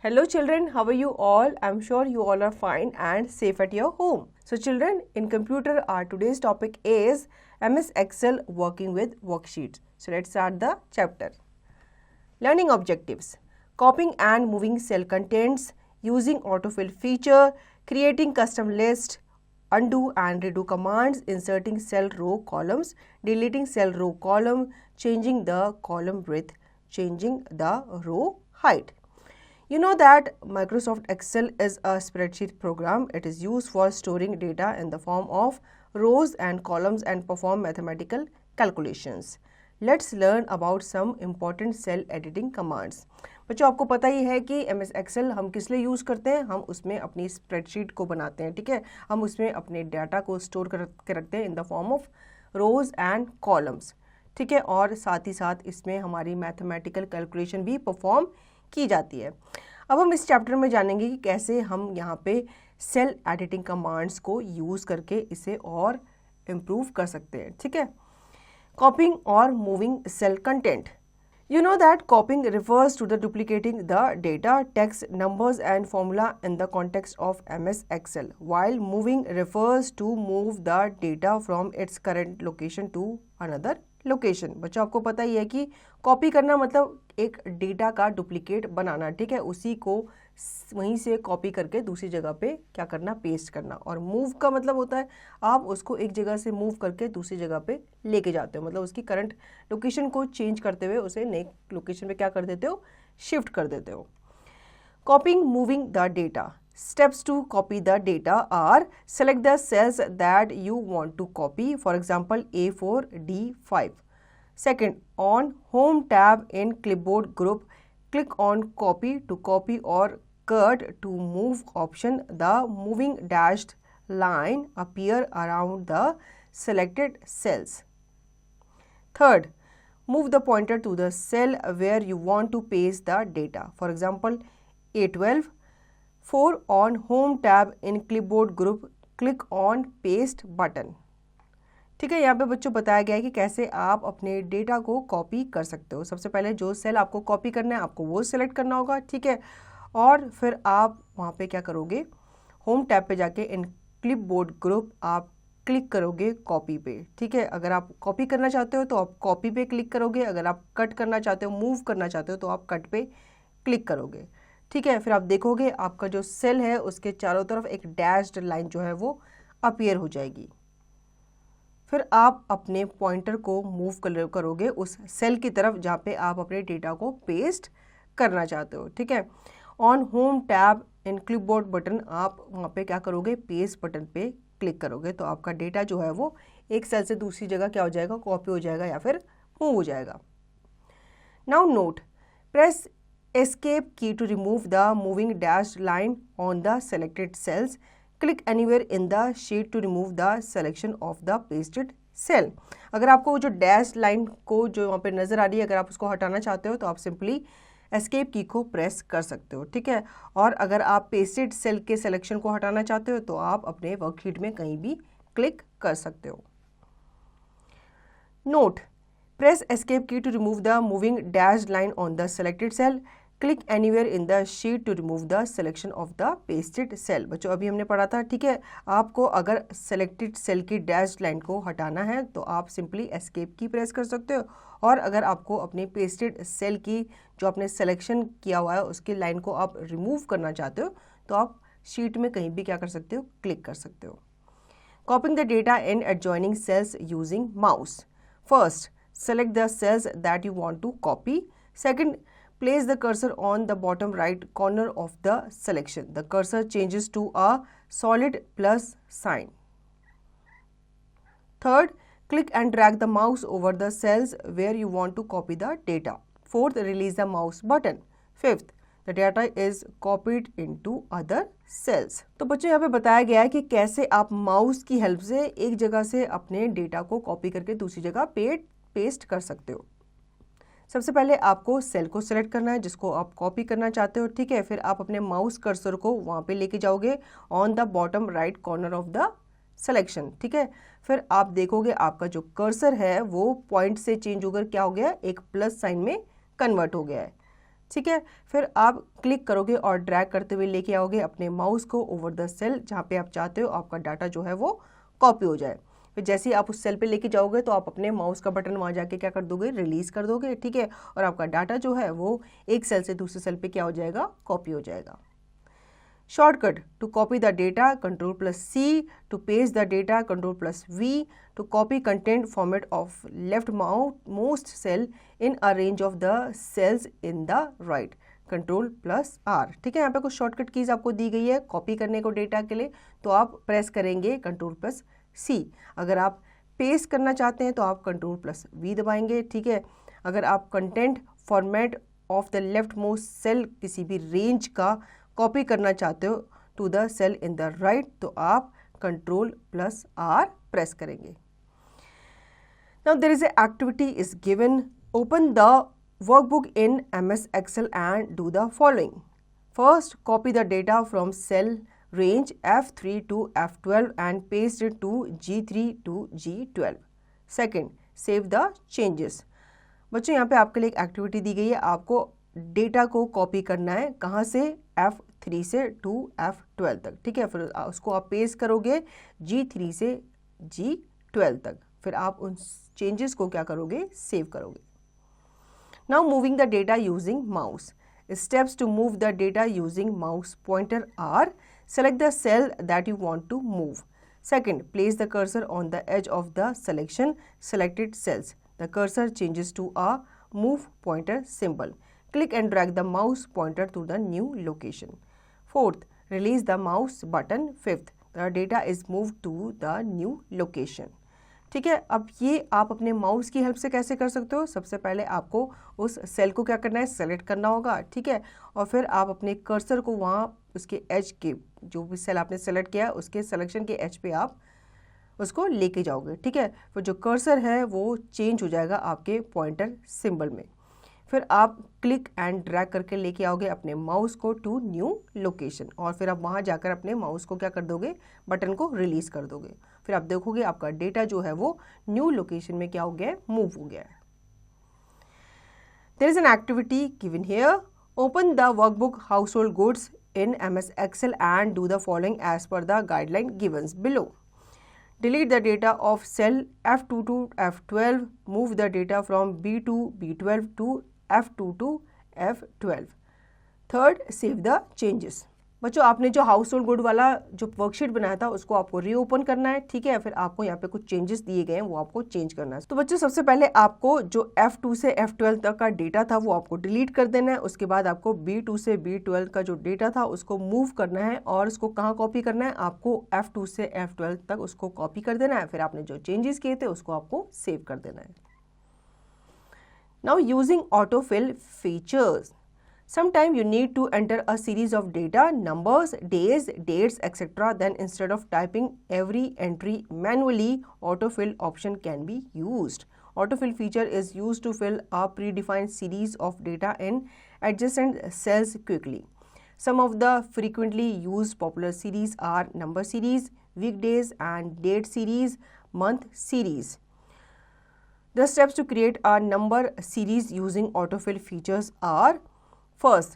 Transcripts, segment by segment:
Hello children, how are you all? I'm sure you all are fine and safe at your home. So children, in computer our today's topic is MS Excel working with worksheets. So let's start the chapter. Learning objectives. Copying and moving cell contents, using autofill feature, creating custom list, undo and redo commands, inserting cell row columns, deleting cell row column, changing the column width, changing the row height. You know that Microsoft Excel is a spreadsheet program. It is used for storing data in the form of rows and columns and perform mathematical calculations. Let's learn about some important cell editing commands. बच्चों आपको पता ही है कि MS Excel हम किस लिए use करते हैं, हम उसमें अपनी स्प्रेडशीट को बनाते हैं, ठीक है। हम उसमें अपने डाटा को स्टोर कर रखते हैं in the form of rose and columns, ठीक है। और साथ ही साथ इसमें हमारी मैथमेटिकल कैलकुलेशन भी परफॉर्म की जाती है। अब हम इस चैप्टर में जानेंगे कि कैसे हम यहाँ पे सेल एडिटिंग कमांड्स को यूज़ करके इसे और इम्प्रूव कर सकते हैं, ठीक है। कॉपिंग और moving cell content. You know that copying refers to the duplicating the data, text, numbers and formula in the context of MS Excel, while moving refers to move the data from its current location to another location. बच्चों आपको पता ही है कि copy करना मतलब एक data का duplicate बनाना, ठीक है। उसी को वहीं से कॉपी करके दूसरी जगह पे क्या करना, पेस्ट करना। और मूव का मतलब होता है आप उसको एक जगह से मूव करके दूसरी जगह पे लेके जाते हो, मतलब उसकी करंट लोकेशन को चेंज करते हुए उसे नई लोकेशन पे क्या कर देते हो, शिफ्ट कर देते हो। कॉपिंग moving the data. Steps to copy the data are: select the cells that you want to copy, for example A4, D5. Second, on Home tab in Clipboard group, click on Copy to copy or Cut to move option. The moving dashed line appear around the selected cells. Third, move the pointer to the cell where you want to paste the data, for example A12. 4. On Home tab in Clipboard group, click on Paste button. ठीक है, यहाँ पे बच्चों बताया गया है कि कैसे आप अपने डेटा को कॉपी कर सकते हो। सबसे पहले जो सेल आपको कॉपी करना है आपको वो सिलेक्ट करना होगा, ठीक है। और फिर आप वहाँ पे क्या करोगे, होम टैब पे जाके इन क्लिपबोर्ड ग्रुप आप क्लिक करोगे कॉपी पे, ठीक है। अगर आप कॉपी करना चाहते हो तो आप कॉपी पे क्लिक करोगे, अगर आप कट करना चाहते हो, मूव करना चाहते हो तो आप कट पे क्लिक करोगे, ठीक है। फिर आप देखोगे आपका जो सेल है उसके चारों तरफ एक डैश्ड लाइन जो है वो अपीयर हो जाएगी। फिर आप अपने पॉइंटर को मूव करोगे उस सेल की तरफ जहाँ पे आप अपने डेटा को पेस्ट करना चाहते हो, ठीक है। On home tab in clipboard button आप वहाँ पे क्या करोगे, पेस्ट बटन पे क्लिक करोगे तो आपका डेटा जो है वो एक सेल से दूसरी जगह क्या हो जाएगा, कॉपी हो जाएगा या फिर मूव हो जाएगा। Now note, press Escape key to remove the moving dashed line on the selected cells. Click anywhere in the sheet to remove the selection of the pasted cell. अगर आपको वो जो डैश लाइन को जो वहाँ पे नज़र आ रही है अगर आप उसको हटाना चाहते हो तो आप सिंपली एस्केप की को प्रेस कर सकते हो, ठीक है। और अगर आप पेस्टेड सेल के सिलेक्शन को हटाना चाहते हो तो आप अपने वर्कशीट में कहीं भी क्लिक कर सकते हो। Note, press escape key to remove the moving dashed line on the selected cell. Click anywhere in the sheet to remove the selection of the pasted cell. बच्चों अभी हमने पढ़ा था, ठीक है। आपको अगर selected cell की डैश लाइन को हटाना है तो आप सिंपली escape की प्रेस कर सकते हो, और अगर आपको अपने pasted cell की जो आपने सिलेक्शन किया हुआ है उसकी लाइन को आप रिमूव करना चाहते हो तो आप शीट में कहीं भी क्या कर सकते हो, क्लिक कर सकते हो। Copying the data in adjoining cells using mouse. First, select the cells that you want to copy. Second, place the cursor on the bottom right corner of the selection. The cursor changes to a solid plus sign. Third, click and drag the mouse over the cells where you want to copy the data. Fourth, release the mouse button. Fifth, the data is copied into other cells. तो बच्चों यहाँ पे बताया गया है कि कैसे आप माउस की हेल्प से एक जगह से अपने डेटा को कॉपी करके दूसरी जगह पेस्ट कर सकते हो। सबसे पहले आपको सेल को सिलेक्ट करना है जिसको आप कॉपी करना चाहते हो, ठीक है। फिर आप अपने माउस कर्सर को वहाँ पे लेके जाओगे on the bottom right corner of the selection, ठीक है। फिर आप देखोगे आपका जो कर्सर है वो पॉइंट से चेंज होकर क्या हो गया, एक प्लस साइन में कन्वर्ट हो गया है, ठीक है। फिर आप क्लिक करोगे और ड्रैग करते हुए लेके आओगे अपने माउस को ओवर द सेल जहाँ पे आप चाहते हो आपका डाटा जो है वो कॉपी हो जाए। फिर जैसे ही आप उस सेल पे लेके जाओगे तो आप अपने माउस का बटन वहाँ जाके क्या कर दोगे, रिलीज कर दोगे, ठीक है, और आपका डाटा जो है वो एक सेल से दूसरे सेल पे क्या हो जाएगा, कॉपी हो जाएगा। Shortcut to copy the data, Ctrl+C, to paste the data, Ctrl+V, to copy content format of leftmost cell in a range of the cells in the right, Ctrl+R। ठीक है, यहाँ पे कुछ शॉर्टकट कीज आपको दी गई है कॉपी करने को डेटा के लिए, तो आप प्रेस करेंगे Ctrl+C। अगर आप पेस्ट करना चाहते हैं तो आप Ctrl+V दबाएंगे, ठीक है। अगर आप content format of the left most cell किसी भी रेंज का कॉपी करना चाहते हो to the cell in the right तो आप Ctrl+R प्रेस करेंगे। Now there is a activity is given, open the workbook इन MS Excel and do the following. First, copy the data from cell range F3 to F12 and paste it to G3 to G12. Second, save the changes. बच्चों यहाँ पे आपके लिए एक activity दी गई है, आपको डेटा को कॉपी करना है, कहाँ से, F3 से टू F12 तक, ठीक है। फिर उसको आप पेस्ट करोगे G3 से G12 तक, फिर आप उन चेंजेस को क्या करोगे, सेव करोगे। Now moving the data using mouse. Steps to move the data using mouse pointer are, select the cell that you want to move. Second, place the cursor on the edge of the selection selected cells. The cursor changes to a move pointer symbol. Click and drag the mouse pointer to the new location. Fourth, release the mouse button. Fifth, the data is moved to the new location. ठीक है, अब ये आप अपने mouse की help से कैसे कर सकते हो, सबसे पहले आपको उस सेल को क्या करना है, सेलेक्ट करना होगा, ठीक है, और फिर आप अपने कर्सर को वहाँ उसके एज के जो भी सेल आपने सेलेक्ट किया है उसके सिलेक्शन के एज पे आप उसको लेके जाओगे, ठीक है। फिर जो कर्सर है वो चेंज हो जाएगा आपके पॉइंटर सिंबल में। फिर आप क्लिक एंड ड्रैग करके लेके आओगे अपने माउस को टू न्यू लोकेशन, और फिर आप वहाँ जाकर अपने माउस को क्या कर दोगे, बटन को रिलीज कर दोगे। फिर आप देखोगे आपका डेटा जो है वो न्यू लोकेशन में क्या हो गया है, मूव हो गया है। There is an activity given here, open the workbook household goods in MS Excel and do the following as per the guideline given below. Delete the data of cell F2 to F12, move the data from B2 B12 to F2 to F12. Third, save the changes. बच्चों आपने जो house hold good वाला जो worksheet बनाया था उसको आपको reopen करना है, ठीक है। फिर आपको यहाँ पे कुछ चेंजेस दिए गए हैं वो आपको चेंज करना है। तो बच्चों सबसे पहले आपको जो F2 से F12 तक का डेटा था वो आपको डिलीट कर देना है। उसके बाद आपको B2 से B12 का जो डेटा था उसको मूव करना है, और उसको कहाँ कॉपी करना है, आपको F2 से F12 तक उसको कॉपी कर देना है। फिर आपने जो चेंजेस किए थे उसको आपको सेव कर देना है। Now using autofill features, Sometimes you need to enter a series of data, numbers, days, dates, etc. Then instead of typing every entry manually, autofill option can be used. Autofill feature is used to fill a predefined series of data in adjacent cells quickly. Some of the frequently used popular series are number series, weekdays and date series, month series. The steps to create a number series using autofill features are: first,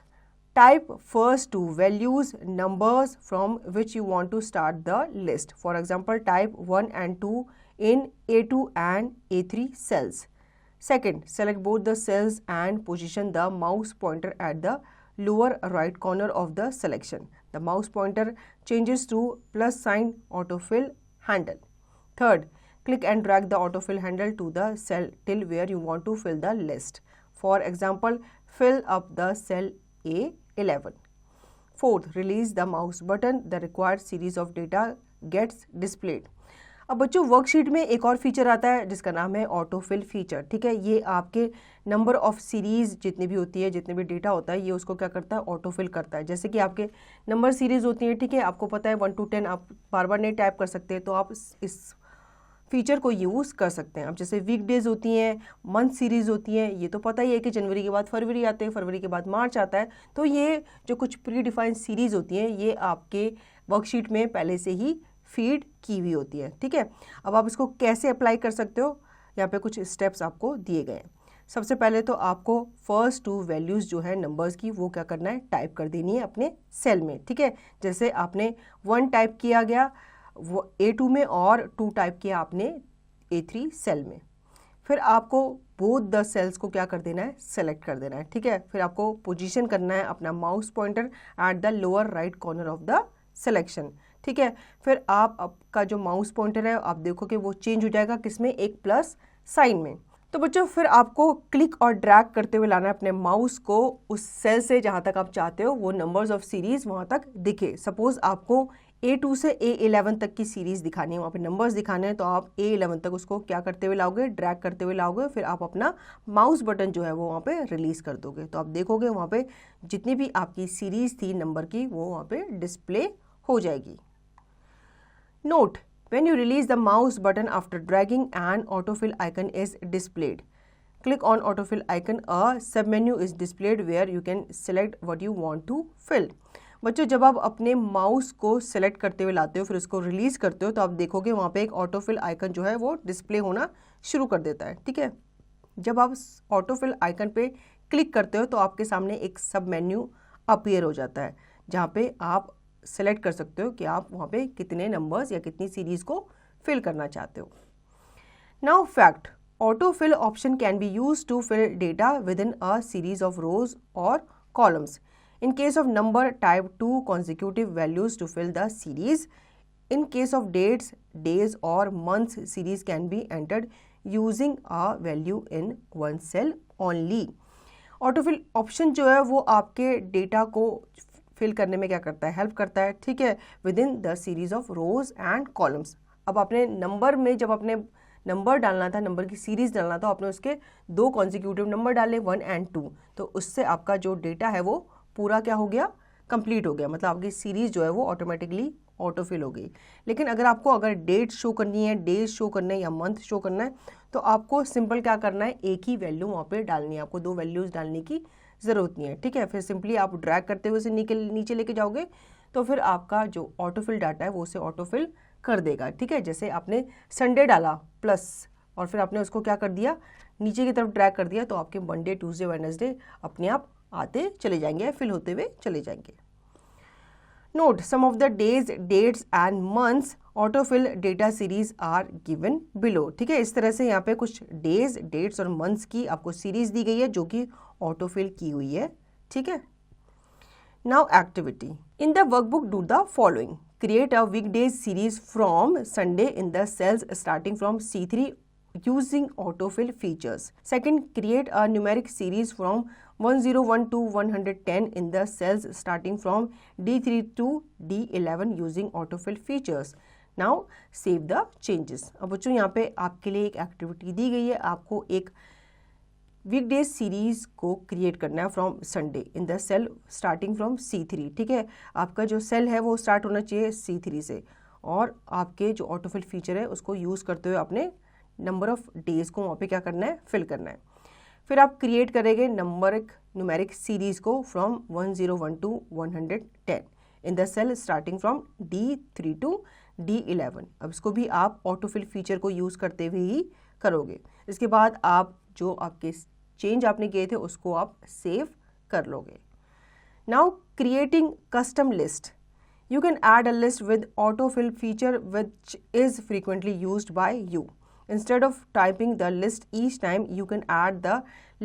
type first two values, numbers from which you want to start the list. For example, type 1 and 2 in A2 and A3 cells. Second, select both the cells and position the mouse pointer at the lower right corner of the selection. The mouse pointer changes to plus sign autofill handle. Third, click and drag the autofill handle to the cell till where you want to fill the list. For example, fill up the cell A11. Fourth, release the mouse button. The required series of data gets displayed. अब बच्चों worksheet में एक और feature आता है जिसका नाम है ऑटोफिल फीचर, ठीक है। ये आपके नंबर ऑफ सीरीज जितनी भी होती है, जितने भी डेटा होता है, ये उसको क्या करता है, ऑटोफिल करता है। जैसे कि आपके नंबर सीरीज होती है, ठीक है, आपको पता है 1 to 10 आप बार बार नहीं टाइप कर सकते, तो आप इस फीचर को यूज़ कर सकते हैं। अब जैसे वीकडेज होती हैं, मंथ सीरीज़ होती हैं, ये तो पता ही है कि जनवरी के बाद फरवरी आते हैं, फरवरी के बाद मार्च आता है, तो ये जो कुछ प्री डिफाइंड सीरीज़ होती हैं ये आपके वर्कशीट में पहले से ही फीड की हुई होती है, ठीक है। अब आप इसको कैसे अप्लाई कर सकते हो, यहाँ पे कुछ स्टेप्स आपको दिए गए हैं। सबसे पहले तो आपको फर्स्ट 2 वैल्यूज़ जो है नंबर्स की वो क्या करना है, टाइप कर देनी है अपने सेल में, ठीक है। जैसे आपने 1 टाइप किया गया वो A2 में और 2 टाइप किया आपने A3 सेल में। फिर आपको बोथ द सेल्स को क्या कर देना है, सेलेक्ट कर देना है, ठीक है। फिर आपको पोजीशन करना है अपना mouse pointer at the lower right corner of the selection, ठीक है। फिर आपका जो माउस पॉइंटर है आप देखोगे वो चेंज हो जाएगा किसमें, एक प्लस साइन में। तो बच्चों फिर आपको क्लिक और ड्रैग करते हुए लाना है अपने माउस को उस सेल से जहाँ तक आप चाहते हो वो नंबर्स ऑफ सीरीज वहाँ तक दिखे। सपोज आपको A2 से A11 तक की सीरीज दिखानी है, वहाँ पे नंबर्स दिखाने हैं, तो आप A11 तक उसको क्या करते हुए लाओगे, ड्रैग करते हुए लाओगे। फिर आप अपना माउस बटन जो है वो वहाँ पे रिलीज कर दोगे, तो आप देखोगे वहाँ पे जितनी भी आपकी सीरीज थी नंबर की वो वहाँ पे डिस्प्ले हो जाएगी। Note, when you release the mouse button after dragging, an autofill icon is displayed. Click on autofill icon, a submenu is displayed where you can select what you want to fill. बच्चों जब आप अपने mouse को select करते हुए लाते हो फिर उसको रिलीज करते हो तो आप देखोगे वहाँ पे एक ऑटोफिल आइकन जो है वो डिस्प्ले होना शुरू कर देता है, ठीक है। जब आप ऑटोफिल आइकन पे क्लिक करते हो तो आपके सामने एक सब मेन्यू अपीयर हो जाता है जहाँ पे आप सेलेक्ट कर सकते हो कि आप वहाँ पे कितने नंबर्स या कितनी सीरीज को फिल करना चाहते हो। Now fact, autofill option can be use to fill data within a series of rows और columns. In case of number, type 2 consecutive values to fill the series. In case of dates, days or months, series can be entered using a value in one cell only. Autofill option जो है वो आपके data को fill करने में क्या करता है, हेल्प करता है, ठीक है, with in the series of rose and columns. अब आपने नंबर में जब आपने नंबर डालना था, नंबर की सीरीज डालना था, आपने उसके 2 कॉन्जिक्यूटिव नंबर डाले 1 और 2, तो उससे आपका जो डेटा है वो पूरा क्या हो गया, कंप्लीट हो गया, मतलब आपकी सीरीज जो है वो ऑटोमेटिकली ऑटोफिल हो गई। लेकिन अगर डेट शो करनी है, डेज शो करना है या मंथ शो करना है तो आपको सिंपल क्या करना है, एक ही वैल्यू वहाँ पे डालनी है, आपको 2 वैल्यूज़ डालने की ज़रूरत नहीं है, ठीक है। फिर सिंपली आप ड्रैग करते हुए उसे नीचे लेके जाओगे तो फिर आपका जो ऑटोफिल डाटा है वो उसे ऑटोफिल कर देगा, ठीक है। जैसे आपने संडे डाला प्लस और फिर आपने उसको क्या कर दिया, नीचे की तरफ ड्रैग कर दिया, तो आपके मंडे, ट्यूसडे, वेडनेसडे अपने आप आते चले जाएंगे, फिल होते हुए चले जाएंगे। Note, some of the days, dates and months autofill data series are given below, ठीक है। इस तरह से यहाँ पे कुछ डेज, डेट्स और मंथ्स की आपको सीरीज दी गई है जो कि ऑटोफिल की हुई है, ठीक है। Now activity in the workbook, do the following, create a weekdays series from Sunday in the cells starting from C3 using autofill features. Second, create a numeric series from 101 to 110 in the cells starting from D3 to D11 using autofill features. Now save the changes. अब बच्चों यहाँ पे आपके लिए एक activity दी गई है, आपको एक वीकडेज सीरीज को क्रिएट करना है from Sunday in the cell starting from C3, ठीक है। आपका जो सेल है वो स्टार्ट होना चाहिए C3 से और आपके जो ऑटोफिल फीचर है उसको यूज़ करते हुए अपने नंबर ऑफ डेज को वहाँ पे क्या करना है, फिल करना है। फिर आप क्रिएट करेंगे न्यूमेरिक सीरीज को from 101 to 110 in the cell starting from D3 to D11। अब इसको भी आप ऑटोफिल फीचर को यूज़ करते हुए ही करोगे। इसके बाद आप जो आपके चेंज आपने किए थे उसको आप सेव कर लोगे। Now creating custom list, you can add a list with autofill feature which is frequently used by you. Instead of typing the list each time, you can add the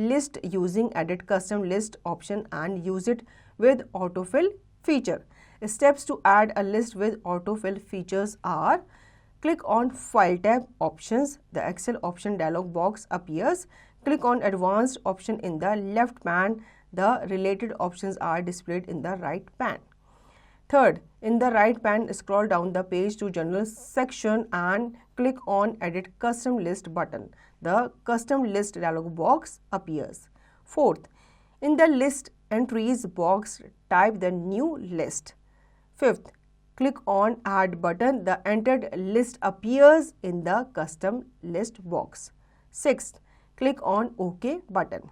list using edit custom list option and use it with autofill feature. Steps to add a list with autofill features are: click on File tab, Options. The Excel option dialog box appears. Click on Advanced option in the left pane. The related options are displayed in the right pane. Third, in the right pane, scroll down the page to General section and click on Edit Custom List button. The Custom List dialog box appears. Fourth, in the List Entries box, type the new list. Fifth, click on Add button. The entered list appears in the Custom List box. Sixth, click on OK button.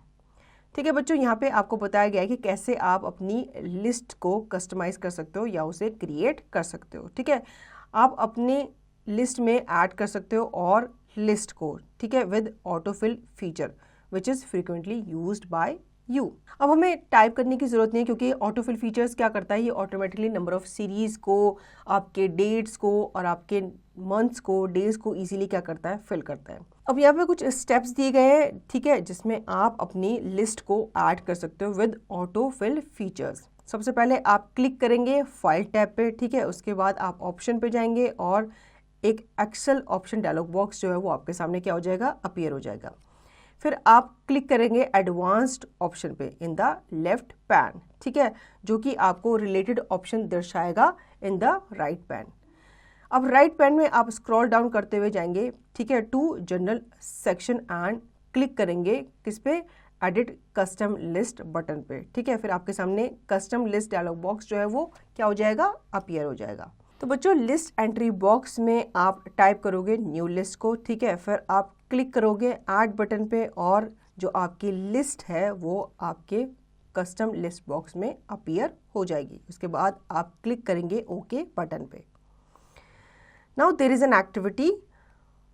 ठीक है बच्चों, यहाँ पे आपको बताया गया है कि कैसे आप अपनी लिस्ट को कस्टमाइज़ कर सकते हो या उसे क्रिएट कर सकते हो, ठीक है। आप अपने लिस्ट में ऐड कर सकते हो और लिस्ट को, ठीक है, with autofill feature which is frequently used by you. अब हमें टाइप करने की जरूरत नहीं है क्योंकि ऑटोफिल फीचर्स क्या करता है, ये ऑटोमेटिकली नंबर ऑफ सीरीज को, आपके डेट्स को और आपके मंथ्स को, डेज को इजीली क्या करता है, फिल करता है। अब यहाँ पे कुछ स्टेप्स दिए गए हैं, ठीक है, जिसमें आप अपनी लिस्ट को ऐड कर सकते हो विद ऑटोफिल फीचर्स। सबसे पहले आप क्लिक करेंगे फाइल टैब पे, ठीक है, उसके बाद आप ऑप्शन पे जाएंगे और एक एक्सेल ऑप्शन डायलॉग बॉक्स जो है वो आपके सामने क्या हो जाएगा, अपीयर हो जाएगा। फिर आप क्लिक करेंगे एडवांस्ड ऑप्शन पे इन द लेफ्ट पैन, ठीक है, जो कि आपको रिलेटेड ऑप्शन दर्शाएगा इन द राइट पैन। अब राइट पैन में आप स्क्रॉल डाउन करते हुए जाएंगे, ठीक है, to general section and click करेंगे किस पे, एडिट कस्टम लिस्ट बटन पे, ठीक है। फिर आपके सामने कस्टम लिस्ट डायलॉग बॉक्स जो है वो क्या हो जाएगा, अपीयर हो जाएगा। तो बच्चों लिस्ट एंट्री बॉक्स में आप टाइप करोगे न्यू लिस्ट को, ठीक है, फिर आप क्लिक करोगे ऐड बटन पे और जो आपकी लिस्ट है वो आपके कस्टम लिस्ट बॉक्स में अपीयर हो जाएगी। उसके बाद आप क्लिक करेंगे ओके बटन पे। Now there is an activity,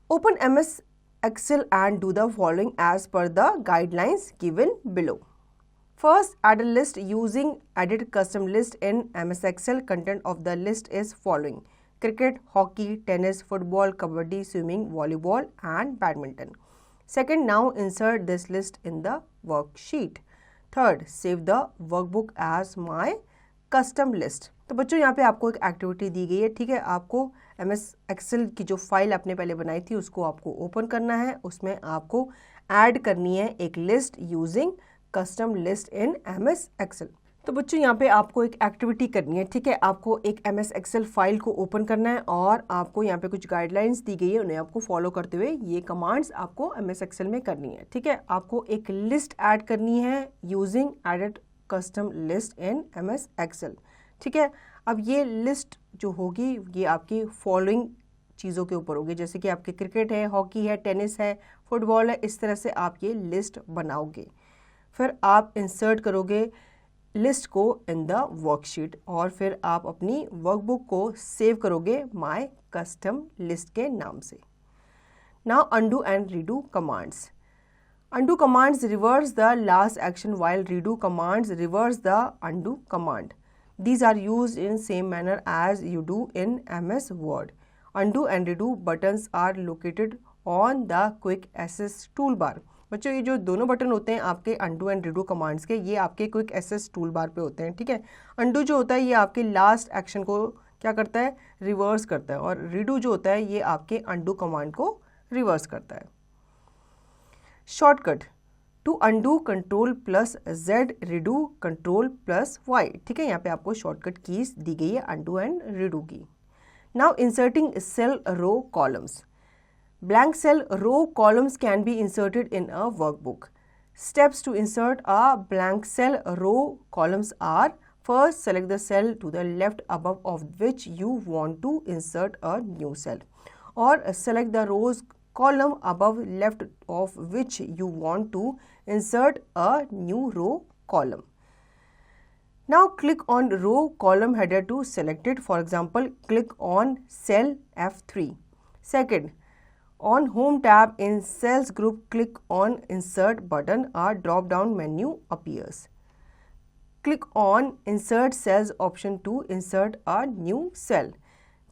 open MS Excel and do the following as per the guidelines given below. First, add a list using edit custom list in MS Excel. Content of the list is following: cricket, hockey, tennis, football, kabaddi, swimming, volleyball and badminton. Second, now insert this list in the worksheet. Third, save the workbook as my custom list. तो बच्चों यहाँ पे आपको एक activity दी गई है, ठीक है, आपको MS Excel की जो फाइल आपने पहले बनाई थी उसको आपको ओपन करना है, उसमें आपको ऐड करनी है एक लिस्ट यूजिंग कस्टम लिस्ट इन MS Excel। तो बच्चों यहाँ पे आपको एक एक्टिविटी करनी है, ठीक है, आपको एक MS Excel फाइल को ओपन करना है और आपको यहाँ पे कुछ गाइडलाइंस दी गई है, उन्हें आपको फॉलो करते हुए ये कमांड्स आपको MS Excel में करनी है, ठीक है। आपको एक लिस्ट ऐड करनी है यूजिंग एडिट कस्टम लिस्ट इन MS Excel, ठीक है। अब ये लिस्ट जो होगी ये आपकी फॉलोइंग चीज़ों के ऊपर होगी, जैसे कि आपके क्रिकेट है, हॉकी है, टेनिस है, फुटबॉल है, इस तरह से आप ये लिस्ट बनाओगे। फिर आप इंसर्ट करोगे लिस्ट को इन द वर्कशीट और फिर आप अपनी वर्कबुक को सेव करोगे माय कस्टम लिस्ट के नाम से। Now undo and redo commands. Undo commands reverse the last action while redo commands reverse the undo command. These are used in same manner as you do in MS Word. Undo and redo buttons are located on the quick access toolbar. बच्चों ये जो दोनों button होते हैं आपके undo and redo commands के, ये आपके quick access toolbar पे होते हैं, ठीक है। undo जो होता है ये आपके लास्ट एक्शन को क्या करता है, रिवर्स करता है, और redo जो होता है ये आपके undo कमांड को रिवर्स करता है। Shortcut to undo control plus Z, redo control plus Y, ठीक है, यहाँ पे आपको शॉर्टकट कीज दी गई है अनडू एंड रिडू की। Now inserting cell row columns. Blank cell row columns can be inserted in a workbook. Steps to insert a blank cell row columns are: first, select the cell to the left above of which you want to insert a new cell, or select the rows column above left of which you want to insert a new row column. Now click on row column header to select it. For example, click on cell F3. Second, on home tab in cells group, click on insert button. A drop down menu appears. Click on insert cells option to insert a new cell.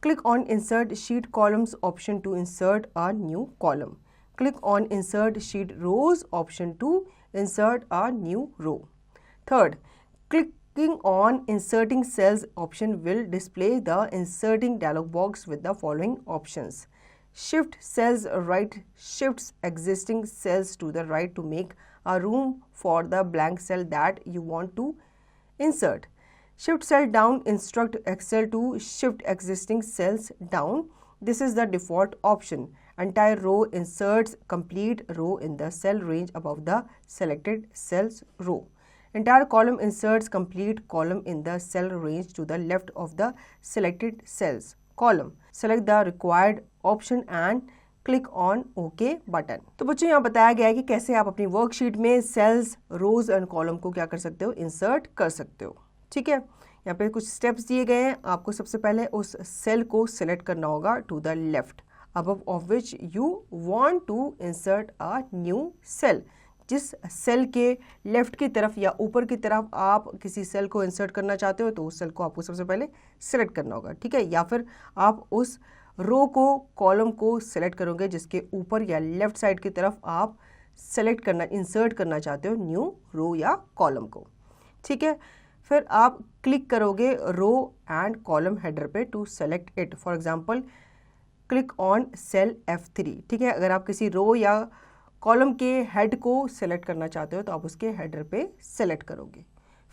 Click on insert sheet columns option to insert a new column. Click on insert sheet rows option to insert a new row. Third, clicking on inserting cells option will display the inserting dialog box with the following options: shift cells right, shifts existing cells to the right to make a room for the blank cell that you want to insert. Shift cell down, instruct Excel to shift existing cells down. This is the default option. Entire row inserts complete row in the cell range above the selected cells row. Entire column inserts complete column in the cell range to the left of the selected cells column. Select the required option and click on okay button. तो बच्चों यहाँ बताया गया है कि कैसे आप अपनी वर्कशीट में सेल्स, रोज एंड कॉलम को क्या कर सकते हो, इंसर्ट कर सकते हो, ठीक है। यहाँ पे कुछ स्टेप्स दिए गए हैं। आपको सबसे पहले उस सेल को सिलेक्ट करना होगा to the left above of which you want to insert a new cell, जिस सेल के लेफ्ट की तरफ या ऊपर की तरफ आप किसी सेल को इंसर्ट करना चाहते हो तो उस सेल को आपको सबसे पहले सिलेक्ट करना होगा, ठीक है। या फिर आप उस रो को, कॉलम को सिलेक्ट करोगे जिसके ऊपर या लेफ्ट साइड की तरफ आप सेलेक्ट करना, इंसर्ट करना चाहते हो न्यू रो या कॉलम को, ठीक है। फिर आप क्लिक करोगे रो एंड कॉलम हेडर पे to select it. For example click on cell F3, ठीक है। अगर आप किसी रो या कॉलम के हेड को सेलेक्ट करना चाहते हो तो आप उसके हेडर पे सेलेक्ट करोगे।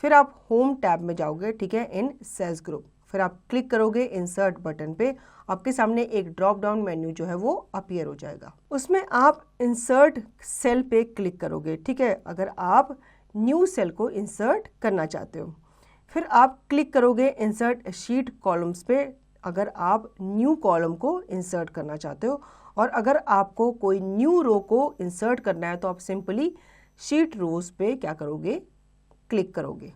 फिर आप होम टैब में जाओगे, ठीक है, इन सेल्स ग्रुप। फिर आप क्लिक करोगे इंसर्ट बटन पे, आपके सामने एक ड्रॉप डाउन मेन्यू जो है वो अपीयर हो जाएगा। उसमें आप इंसर्ट सेल पे क्लिक करोगे, ठीक है, अगर आप न्यू सेल को इंसर्ट करना चाहते हो। फिर आप क्लिक करोगे इंसर्ट शीट कॉलम्स पे अगर आप न्यू कॉलम को इंसर्ट करना चाहते हो, और अगर आपको कोई न्यू रो को इंसर्ट करना है तो आप सिंपली शीट रोज पे क्या करोगे, क्लिक करोगे।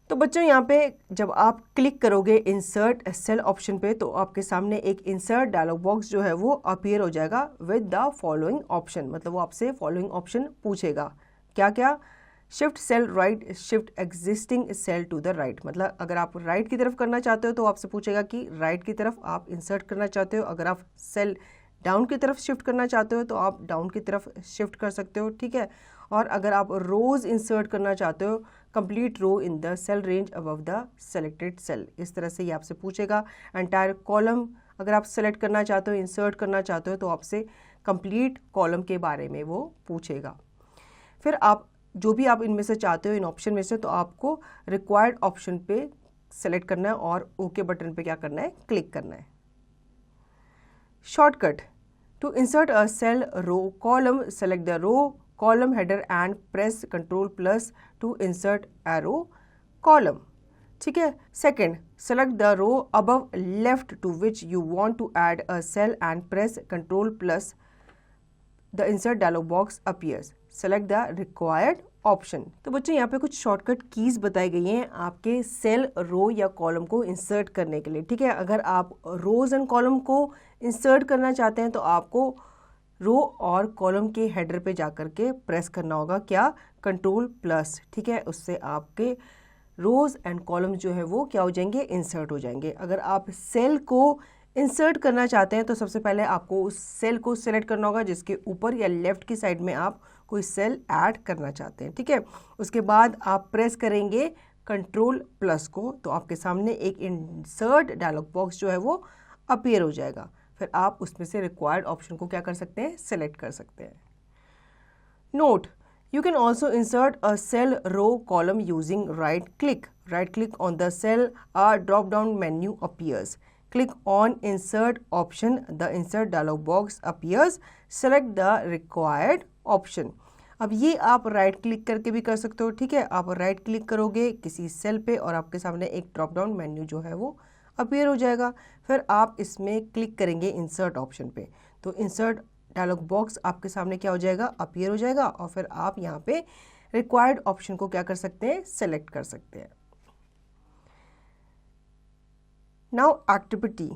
तो बच्चों यहाँ पे जब आप क्लिक करोगे इंसर्ट सेल ऑप्शन पे तो आपके सामने एक इंसर्ट डायलॉग बॉक्स जो है वो अपीयर हो जाएगा विद द फॉलोइंग ऑप्शन। मतलब वो आपसे फॉलोइंग ऑप्शन पूछेगा, क्या क्या, shift cell right, shift existing cell to the right. मतलब अगर आप राइट की तरफ करना चाहते हो तो आपसे पूछेगा कि राइट की तरफ आप इंसर्ट करना चाहते हो। अगर आप सेल डाउन की तरफ शिफ्ट करना चाहते हो तो आप डाउन की तरफ शिफ्ट कर सकते हो, ठीक है। और अगर आप रोज इंसर्ट करना चाहते हो, complete row in the cell range above the selected cell, इस तरह से ये आपसे पूछेगा। एंटायर कॉलम अगर आप सेलेक्ट करना चाहते हो, इंसर्ट करना चाहते हो तो आपसे कंप्लीट कॉलम के बारे में वो पूछेगा। फिर आप जो भी आप इनमें से चाहते हो, इन ऑप्शन में से, तो आपको रिक्वायर्ड ऑप्शन पे सेलेक्ट करना है और ओके बटन पे क्या करना है, क्लिक करना है। Shortcut to insert a cell row column, select the row column header and press Ctrl+ to insert arrow column, ठीक है। Second, select the row above left to which you want to add a cell and press Ctrl+, the insert dialog box appears, select the required option. तो बच्चों यहाँ पे कुछ shortcut keys बताई गई हैं आपके सेल, रो या कॉलम को इंसर्ट करने के लिए, ठीक है। अगर आप रोज एंड कॉलम को इंसर्ट करना चाहते हैं तो आपको रो और कॉलम के हेडर पे जाकर के प्रेस करना होगा, क्या, Ctrl+, ठीक है। उससे आपके रोज एंड कॉलम जो है वो क्या हो जाएंगे, इंसर्ट हो जाएंगे। अगर आप सेल को इंसर्ट करना चाहते हैं तो सबसे पहले आपको उस सेल को सिलेक्ट करना होगा जिसके ऊपर या लेफ्ट की साइड में आप कोई सेल ऐड करना चाहते हैं, ठीक है। उसके बाद आप प्रेस करेंगे Ctrl+ को तो आपके सामने एक इंसर्ट डायलॉग बॉक्स जो है वो अपीयर हो जाएगा। फिर आप उसमें से रिक्वायर्ड ऑप्शन को क्या कर सकते हैं, सेलेक्ट कर सकते हैं। Note, you can also insert a cell, row, column using right click on the cell, a drop down menu appears, click on insert option, the insert dialog box appears, select the required option। अब ये आप right click करके भी कर सकते हो, ठीक है। आप राइट क्लिक करोगे किसी सेल पे और आपके सामने एक ड्रॉप डाउन मेन्यू जो है वो अपीयर हो जाएगा। फिर आप इसमें क्लिक करेंगे इंसर्ट ऑप्शन पे तो इंसर्ट डायलॉग बॉक्स आपके सामने क्या हो जाएगा, अपीयर हो जाएगा। और फिर आप यहाँ पे रिक्वायर्ड ऑप्शन को क्या कर सकते हैं, सेलेक्ट कर सकते हैं। Now activity,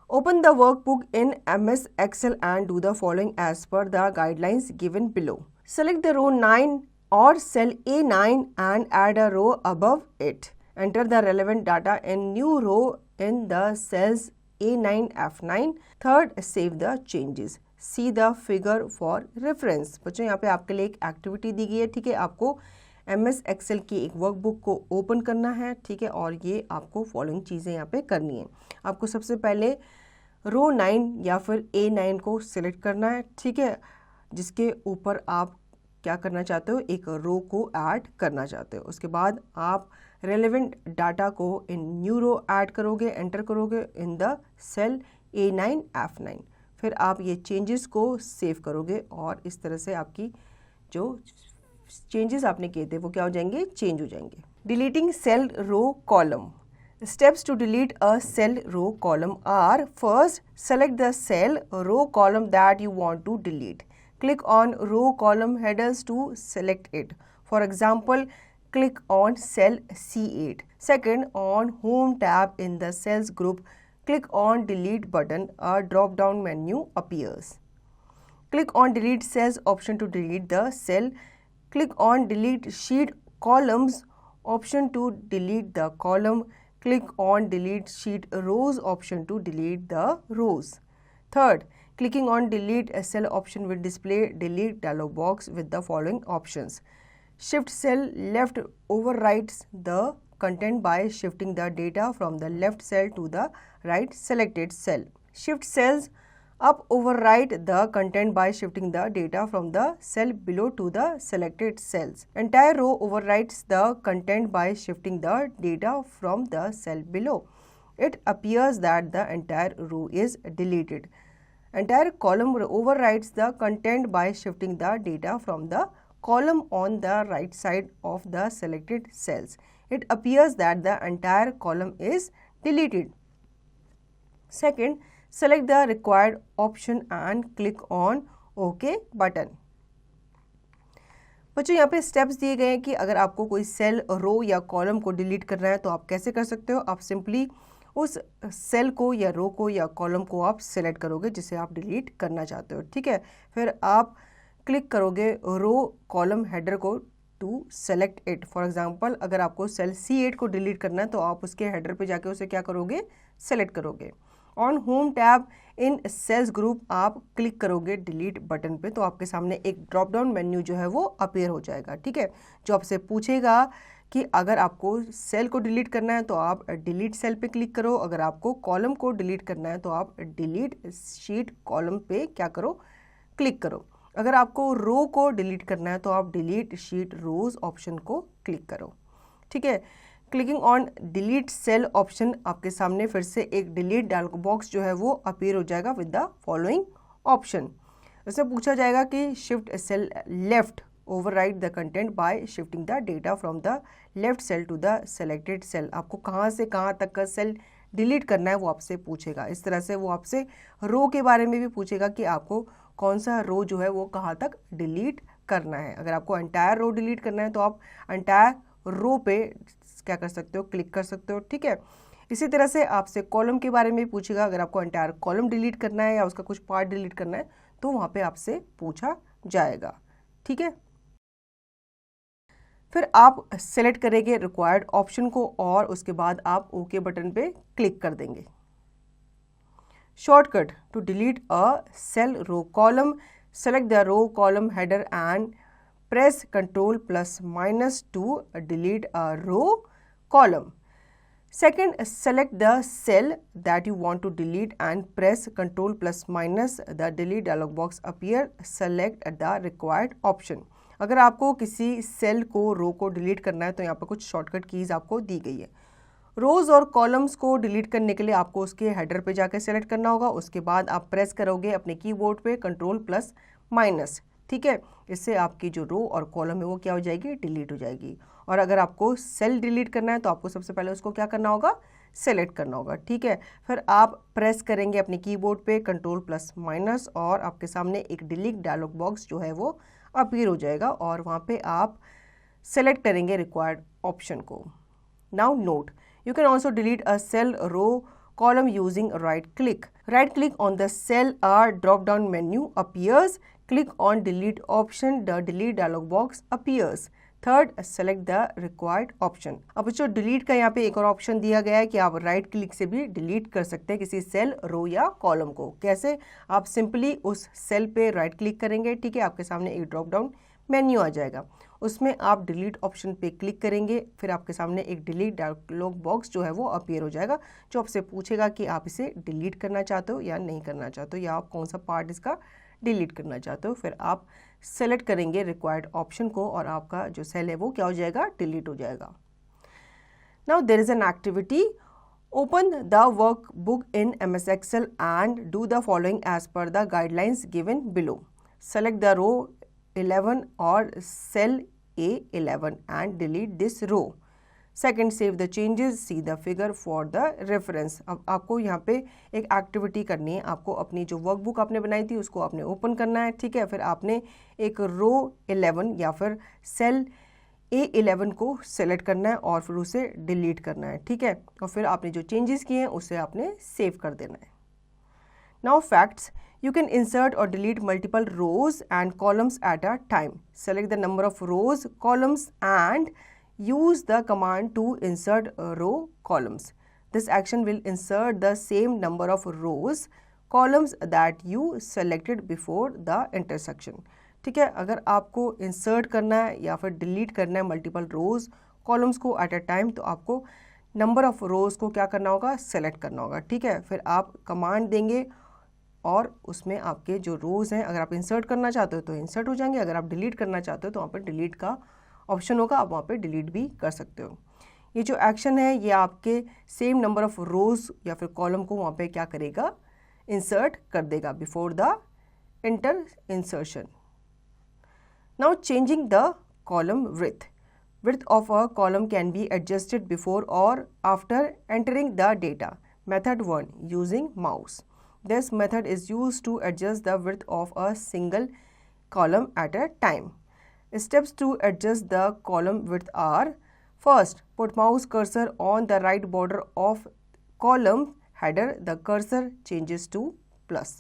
open the workbook इन MS Excel and do the following as per the guidelines given below. Select the row 9 or cell A9 and add a row above it. Enter the relevant data in new row in the cells A9, F9. Third, save the changes. See the figure for reference. बच्चों यहाँ पे आपके लिए एक activity दी गई है, ठीक है। आपको MS Excel की एक वर्कबुक को ओपन करना है, ठीक है, और ये आपको फॉलोइंग चीज़ें यहाँ पे करनी है। आपको सबसे पहले रो 9 या फिर A9 को सिलेक्ट करना है, ठीक है, जिसके ऊपर आप क्या करना चाहते हो, एक रो को ऐड करना चाहते हो। उसके बाद आप रेलेवेंट डाटा को इन न्यू रो ऐड करोगे, एंटर करोगे इन द सेल A9, F9। फिर आप ये चेंजेस को सेव करोगे और इस तरह से आपकी जो चेंजेस आपने किए थे वो क्या हो जाएंगे, चेंज हो जाएंगे। Deleting cell row column, steps to delete a cell row column are: first, select the cell row column that you want to delete. Click on row column headers to select it. For example, click on cell C8. Second, on home tab in the cells group, click on delete button. A drop down menu appears. Click on delete cells option to delete the cell. Click on delete sheet columns option to delete the column. Click on delete sheet rows option to delete the rows. Third, clicking on delete a cell option will display delete dialog box with the following options. Shift cell left overwrites the content by shifting the data from the left cell to the right selected cell. Shift cells up overwrite the content by shifting the data from the cell below to the selected cells. Entire row overwrites the content by shifting the data from the cell below. It appears that the entire row is deleted. Entire column overwrites the content by shifting the data from the column on the right side of the selected cells. It appears that the entire column is deleted. Second, select the required option and click on OK button. बच्चों यहाँ पे steps दिए गए हैं कि अगर आपको कोई सेल, रो या कॉलम को डिलीट करना है तो आप कैसे कर सकते हो. आप सिंपली उस सेल को या रो को या कॉलम को आप सेलेक्ट करोगे जिसे आप डिलीट करना चाहते हो. ठीक है, फिर आप क्लिक करोगे रो कॉलम हेडर को to select it. For example, अगर आपको सेल C8 को डिलीट करना है तो आप उसके हेडर पे जाके उसे क्या करोगे, सेलेक्ट करोगे. On home tab in cells group आप क्लिक करोगे डिलीट बटन पे तो आपके सामने एक ड्रॉप डाउन मेन्यू जो है वो अपीयर हो जाएगा. ठीक है, जो आपसे पूछेगा कि अगर आपको सेल को डिलीट करना है तो आप डिलीट सेल पे क्लिक करो, अगर आपको कॉलम को डिलीट करना है तो आप डिलीट शीट कॉलम पे क्या करो, क्लिक करो. अगर आपको रो को डिलीट करना है तो आप डिलीट शीट रोज ऑप्शन को क्लिक करो. ठीक है, clicking on delete cell option आपके सामने फिर से एक डिलीट डायलॉग बॉक्स जो है वो अपीयर हो जाएगा विद द फॉलोइंग ऑप्शन. इसमें पूछा जाएगा कि shift cell left overwrite the content by shifting the data from the left cell to the selected cell. आपको कहाँ से कहाँ तक का सेल डिलीट करना है वो आपसे पूछेगा. इस तरह से वो आपसे रो के बारे में भी पूछेगा कि आपको कौन सा रो जो है वो कहाँ तक डिलीट करना है. अगर आपको एंटायर रो डिलीट करना है तो आप एंटायर रो पे क्या कर सकते हो, क्लिक कर सकते हो. ठीक है, इसी तरह से आपसे कॉलम के बारे में पूछेगा. अगर आपको एंटायर कॉलम डिलीट करना है या उसका कुछ पार्ट डिलीट करना है तो वहाँ पे आपसे पूछा जाएगा. ठीक है, फिर आप सेलेक्ट करेंगे रिक्वायर्ड ऑप्शन को और उसके बाद आप ओके बटन पे क्लिक कर देंगे. Shortcut to delete a cell row column, select the row column header and press Ctrl+- to delete a row column. Second, select the cell that you want to delete and press Ctrl+- the delete dialog box appear. Select the required option. अगर आपको किसी cell को, रो को delete करना है तो यहाँ पर कुछ शॉर्टकट कीज आपको दी गई है. रोज और कॉलम्स को डिलीट करने के लिए आपको उसके हेडर पे जाकर सेलेक्ट करना होगा. उसके बाद आप प्रेस करोगे अपने कीबोर्ड पे Ctrl+-. ठीक है, इससे आपकी जो रो और कॉलम है वो क्या हो जाएगी, डिलीट हो जाएगी. और अगर आपको सेल डिलीट करना है तो आपको सबसे पहले उसको क्या करना होगा, सेलेक्ट करना होगा. ठीक है, फिर आप प्रेस करेंगे अपने कीबोर्ड पे Ctrl+- और आपके सामने एक डिलीट डायलॉग बॉक्स जो है वो अपीयर हो जाएगा और वहाँ पे आप सेलेक्ट करेंगे रिक्वायर्ड ऑप्शन को. Now note, you can also delete a cell, row, column using right click. Right click on the cell, a drop down menu appears. Click on delete option, the delete dialog box appears. Third, select the required option. अब जो delete का यहाँ पे एक और option दिया गया है कि आप राइट क्लिक से भी डिलीट कर सकते हैं किसी सेल, रो या कॉलम को. कैसे, आप सिंपली उस सेल पे राइट क्लिक करेंगे. ठीक है, आपके सामने एक ड्रॉप डाउन मेन्यू आ जाएगा, उसमें आप डिलीट ऑप्शन पे क्लिक करेंगे. फिर आपके सामने एक डिलीट डायलॉग बॉक्स जो है वो अपीयर हो जाएगा जो आपसे पूछेगा कि आप इसे डिलीट करना चाहते हो या नहीं करना चाहते हो या आप कौन सा पार्ट इसका डिलीट करना चाहते हो. फिर आप सेलेक्ट करेंगे रिक्वायर्ड ऑप्शन को और आपका जो सेल है वो क्या हो जाएगा, डिलीट हो जाएगा. Now there is an activity. Open the workbook in MS Excel and do the following as per the guidelines given below. Select the row 11 or cell A11 and delete this row. Second, save the changes, see the figure for the reference. अब आपको यहाँ पे एक activity करनी है. आपको अपनी जो वर्कबुक आपने बनाई थी उसको आपने ओपन करना है. ठीक है, फिर आपने एक रो 11 या फिर सेल A11 को सेलेक्ट करना है और फिर उसे डिलीट करना है. ठीक है, और फिर आपने जो चेंजेस किए हैं उसे आपने सेव कर देना है. Now facts, You can insert or delete multiple rows and columns at a time. Select the number of rows, columns and use the command to insert row columns. This action will insert the same number of rows, columns that you selected before the intersection. ठीक है, अगर आपको insert करना है या फिर delete करना है multiple rows, columns को at a time, तो आपको number of rows को क्या करना होगा, select करना होगा. ठीक है, फिर आप command देंगे और उसमें आपके जो रोज़ हैं, अगर आप इंसर्ट करना चाहते हो तो इंसर्ट हो जाएंगे, अगर आप डिलीट करना चाहते हो तो वहाँ पर डिलीट का ऑप्शन होगा, आप वहाँ पे डिलीट भी कर सकते हो. ये जो एक्शन है ये आपके सेम नंबर ऑफ रोज़ या फिर कॉलम को वहाँ पे क्या करेगा, इंसर्ट कर देगा before the inter insertion. Now changing the column width of a column can be adjusted before or after entering the data. Method 1, using mouse. This method is used to adjust the width of a single column at a time. Steps to adjust the column width are: first, put mouse cursor on the right border of column header. The cursor changes to plus.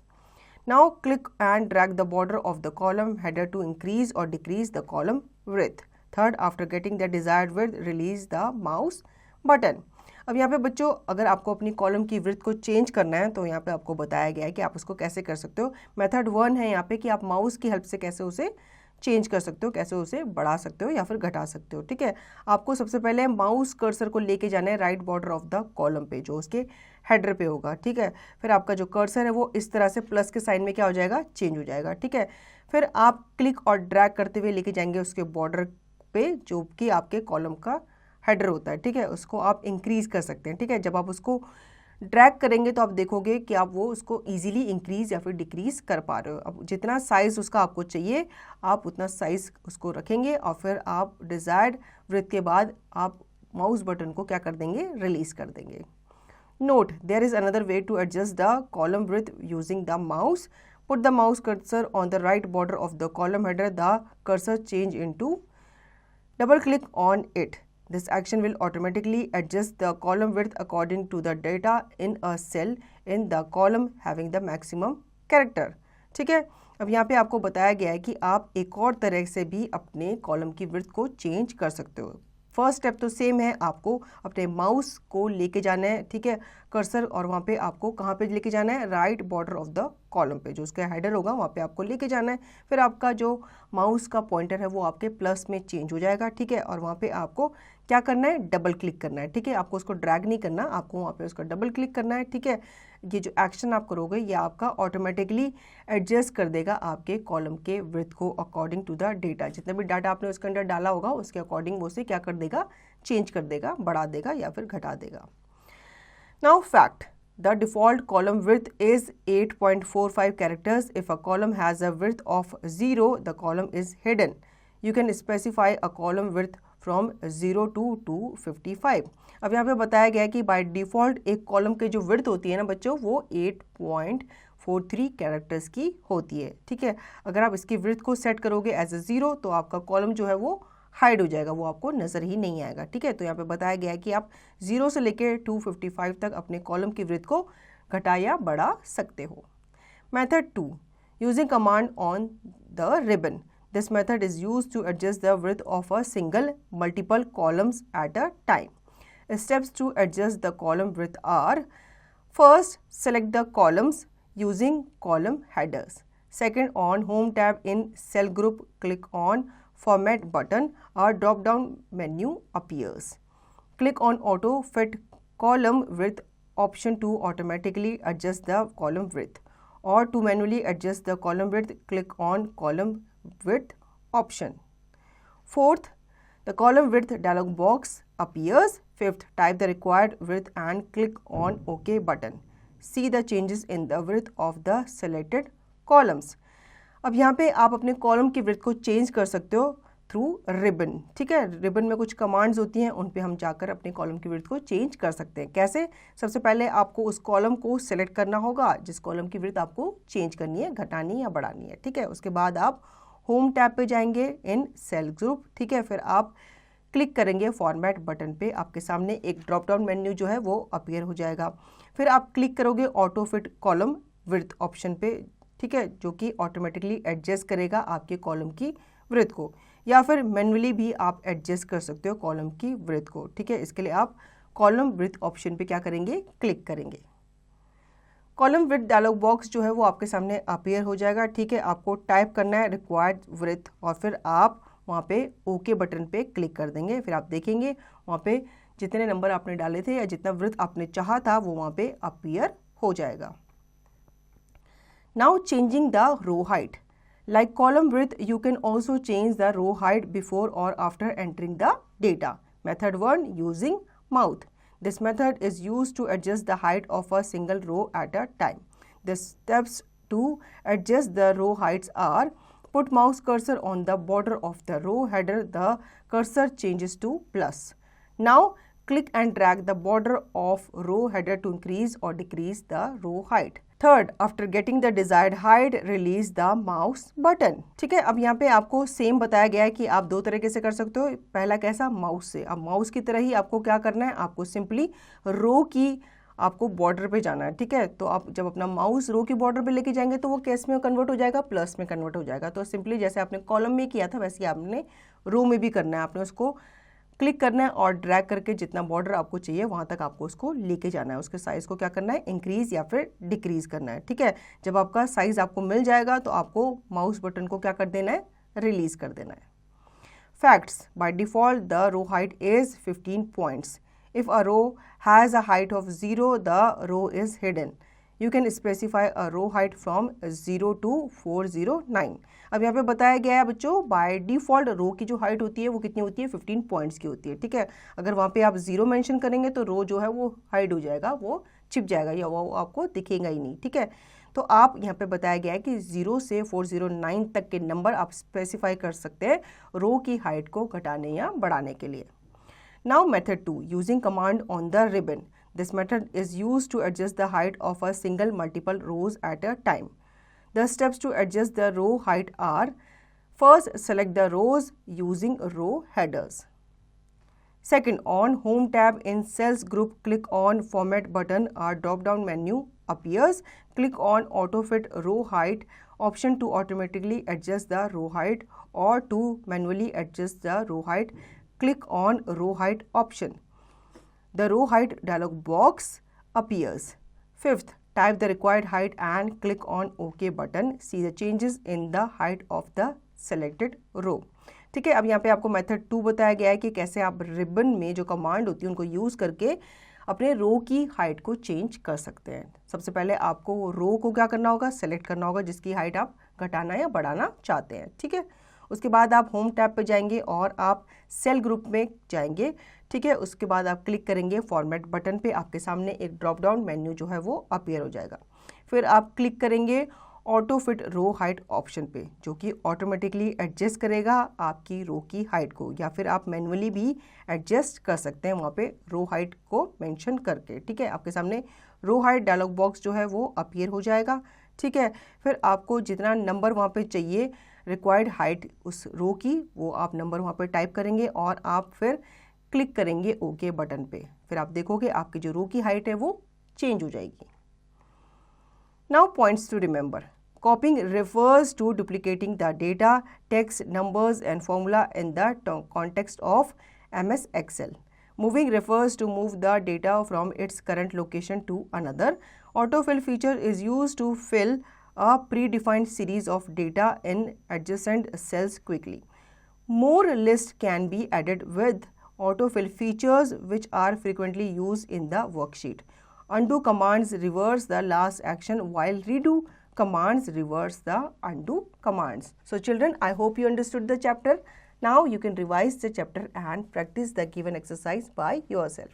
Now click and drag the border of the column header to increase or decrease the column width. Third, after getting the desired width, release the mouse button. अब यहाँ पे बच्चों अगर आपको अपनी column की width को change करना है तो यहाँ पे आपको बताया गया है कि आप उसको कैसे कर सकते हो. मेथड 1 है यहाँ पे कि आप माउस की हेल्प से कैसे उसे चेंज कर सकते हो, कैसे उसे बढ़ा सकते हो या फिर घटा सकते हो. ठीक है, आपको सबसे पहले माउस कर्सर को लेके जाना है right border of the column पे जो उसके हेडर पे होगा. ठीक है, फिर आपका जो कर्सर है वो इस तरह से प्लस के साइन में क्या हो जाएगा, चेंज हो जाएगा. ठीक है, फिर आप क्लिक और ड्रैग करते हुए लेके जाएंगे उसके बॉर्डर पे जो कि आपके कॉलम का हेडर होता है. ठीक है, उसको आप इंक्रीज़ कर सकते हैं. ठीक है, जब आप उसको ड्रैग करेंगे तो आप देखोगे कि आप वो उसको इजीली इंक्रीज़ या फिर डिक्रीज़ कर पा रहे हो. अब जितना साइज़ उसका आपको चाहिए आप उतना साइज़ उसको रखेंगे और फिर आप डिज़ायर्ड विड्थ के बाद आप माउस बटन को क्या कर देंगे, रिलीज़ कर देंगे. Note, there is another way to adjust the column width using the mouse. Put the mouse cursor on the right border of the column header. The cursor change into. Double click on it. This action will automatically adjust the column width according to the data in a cell in the column having the maximum character. ठीक है, अब यहाँ पे आपको बताया गया है कि आप एक और तरह से भी अपने कॉलम की विड्थ को चेंज कर सकते हो. फर्स्ट स्टेप तो सेम है, आपको अपने माउस को लेके जाना है. ठीक है, कर्सर और वहाँ पे आपको कहाँ पे लेके जाना है, right border of the column पे जो उसका हेडर होगा वहाँ पे आपको लेके जाना है. फिर आपका जो माउस का पॉइंटर है वो आपके प्लस में चेंज हो जाएगा. ठीक है, और वहाँ पे आपको क्या करना है, डबल क्लिक करना है. ठीक है, आपको उसको ड्रैग नहीं करना, आपको वहाँ पे उसका डबल क्लिक करना है. ठीक है, ये जो एक्शन आप करोगे ये आपका ऑटोमेटिकली एडजस्ट कर देगा आपके कॉलम के विड्थ को अकॉर्डिंग टू द डेटा. जितना भी डाटा आपने उसके अंदर डाला होगा उसके अकॉर्डिंग वो उसे क्या कर देगा, चेंज कर देगा, बढ़ा देगा या फिर घटा देगा. Now fact, the default column width is 8.45 characters. If a column has a width of 0, the column is hidden. You can specify a column width from 0 to 255. अब यहाँ पे बताया गया है कि बाय डिफ़ॉल्ट एक कॉलम के जो विड्थ होती है ना बच्चों वो 8.43 कैरेक्टर्स की होती है. ठीक है, अगर आप इसकी विड्थ को सेट करोगे एज ए 0 तो आपका कॉलम जो है वो हाइड हो जाएगा, वो आपको नज़र ही नहीं आएगा. ठीक है, तो यहाँ पे बताया गया है कि आप 0 से लेकर 255 तक अपने कॉलम की विड्थ को घटा या बढ़ा सकते हो. Method 2, using command on the ribbon. This method is use to adjust the width of a single multiple columns at a time. Steps to adjust the column width are: first, select the columns using column headers. Second, on home tab in cell group click on Format button. A drop down menu appears. Click on Auto Fit Column Width option to automatically adjust the column width, or to manually adjust the column width, click on Column Width option. Fourth, the column width dialog box appears. Fifth, type the required width and click on OK button. See the changes in the width of the selected columns. अब यहाँ पे आप अपने column की width को change कर सकते हो थ्रू रिबन. ठीक है, रिबन में कुछ कमांड्स होती हैं, उन पे हम जाकर अपने कॉलम की विड्थ को चेंज कर सकते हैं. कैसे? सबसे पहले आपको उस कॉलम को सिलेक्ट करना होगा जिस कॉलम की विड्थ आपको चेंज करनी है, घटानी या बढ़ानी है. ठीक है, उसके बाद आप होम टैब पे जाएंगे इन सेल ग्रुप. ठीक है, फिर आप क्लिक करेंगे फॉर्मेट बटन पे, आपके सामने एक ड्रॉप डाउन मेन्यू जो है वो अपीयर हो जाएगा. फिर आप क्लिक करोगे auto fit column width option पे. ठीक है, जो कि ऑटोमेटिकली एडजस्ट करेगा आपके कॉलम की विड्थ को, या फिर मैन्युअली भी आप एडजस्ट कर सकते हो कॉलम की विड्थ को। ठीक है, इसके लिए आप कॉलम विड्थ ऑप्शन पे क्या करेंगे, क्लिक करेंगे। कॉलम विड्थ डायलॉग बॉक्स जो है वो आपके सामने अपीयर हो जाएगा। ठीक है, आपको टाइप करना है रिक्वायर्ड विड्थ और फिर आप वहाँ पे ओके बटन पे क्लिक कर देंगे। फिर आप देखेंगे वहाँ पे जितने नंबर आपने डाले थे या जितना विड्थ आपने चाहा था वो वहाँ पे अपीयर हो जाएगा। Now changing the row height, like column width you can also change the row height before और after entering the data. Method 1, using mouth. This method is used to adjust the height of a single row at a time. The steps to adjust the row heights are: put mouse cursor on the border of the row header, the cursor changes to plus. Now click and drag the border of row header to increase or decrease the row height. Third, after getting the desired height, release the mouse button. ठीक है, अब यहाँ पे आपको same बताया गया है कि आप दो तरीके से कर सकते हो। पहला कैसा, माउस से। अब माउस की तरह ही आपको क्या करना है, आपको सिंपली रो की आपको बॉर्डर पे जाना है। ठीक है, तो आप जब अपना माउस रो की बॉर्डर पे लेके जाएंगे तो वो कैस में कन्वर्ट हो जाएगा, प्लस में कन्वर्ट हो जाएगा। तो सिंपली जैसे आपने कॉलम में किया था वैसे ही आपने रो में भी करना है। आपने उसको क्लिक करना है और ड्रैग करके जितना बॉर्डर आपको चाहिए वहाँ तक आपको उसको लेके जाना है। उसके साइज़ को क्या करना है, इंक्रीज या फिर डिक्रीज करना है। ठीक है, जब आपका साइज़ आपको मिल जाएगा तो आपको माउस बटन को क्या कर देना है, रिलीज कर देना है। Facts, by default the row height is 15 points. If a row has a height of 0 the row is hidden. You can specify a row height from 0 to 409। अब यहाँ पे बताया गया है बच्चों, बाय डिफ़ॉल्ट रो की जो हाइट होती है वो कितनी होती है, 15 पॉइंट्स की होती है। ठीक है, अगर वहाँ पे आप 0 मेंशन करेंगे तो रो जो है वो हाइड हो जाएगा, वो छिप जाएगा या वो आपको दिखेगा ही नहीं। ठीक है, तो आप यहाँ पे बताया गया है कि 0 से 409 तक के नंबर आप स्पेसिफाई कर सकते हैं रो की हाइट को घटाने या बढ़ाने के लिए। Now method 2, using command on the ribbon. This method is used to adjust the height of a single multiple rows at a time. The steps to adjust the row height are: first, select the rows using row headers. Second, on Home tab in Cells group, click on Format button. A drop-down menu appears. Click on Auto Fit Row Height option to automatically adjust the row height, or to manually adjust the row height, click on Row Height option. The row height dialog box appears. Fifth, type the required height and click on OK button. See the changes in the height of the selected row. ठीक है, अब यहाँ पे आपको method 2 बताया गया है कि कैसे आप रिबन में जो कमांड होती है उनको यूज़ करके अपने रो की हाइट को चेंज कर सकते हैं। सबसे पहले आपको रो को क्या करना होगा, सेलेक्ट करना होगा जिसकी हाइट आप घटाना या बढ़ाना चाहते हैं। ठीक है, उसके बाद आप होम टैब पे जाएंगे और आप सेल ग्रुप में जाएंगे। ठीक है, उसके बाद आप क्लिक करेंगे फॉर्मेट बटन पे, आपके सामने एक ड्रॉप डाउन मेन्यू जो है वो अपीयर हो जाएगा। फिर आप क्लिक करेंगे autofit row height option पे, जो कि ऑटोमेटिकली एडजस्ट करेगा आपकी रो की हाइट को, या फिर आप मैन्युअली भी एडजस्ट कर सकते हैं वहाँ पे रो हाइट को मेंशन करके। ठीक है, आपके सामने रो हाइट डायलॉग बॉक्स जो है वो अपीयर हो जाएगा। ठीक है, फिर आपको जितना नंबर वहाँ पे चाहिए रिक्वायर्ड हाइट उस रो की, वो आप नंबर वहाँ पे टाइप करेंगे और आप फिर क्लिक करेंगे ओके बटन पे। फिर आप देखोगे आपकी जो रो की हाइट है वो चेंज हो जाएगी। Now points to remember. Copying refers to duplicating the data, text, numbers and formula in the context of MS Excel. Moving refers to move the data from its current location to another. Autofill feature is used to fill a predefined series of data in adjacent cells quickly. More lists can be added with autofill features which are frequently used in the worksheet. Undo commands reverse the last action, while redo commands reverse the undo commands. So children, I hope you understood the chapter. Now you can revise the chapter and practice the given exercise by yourself.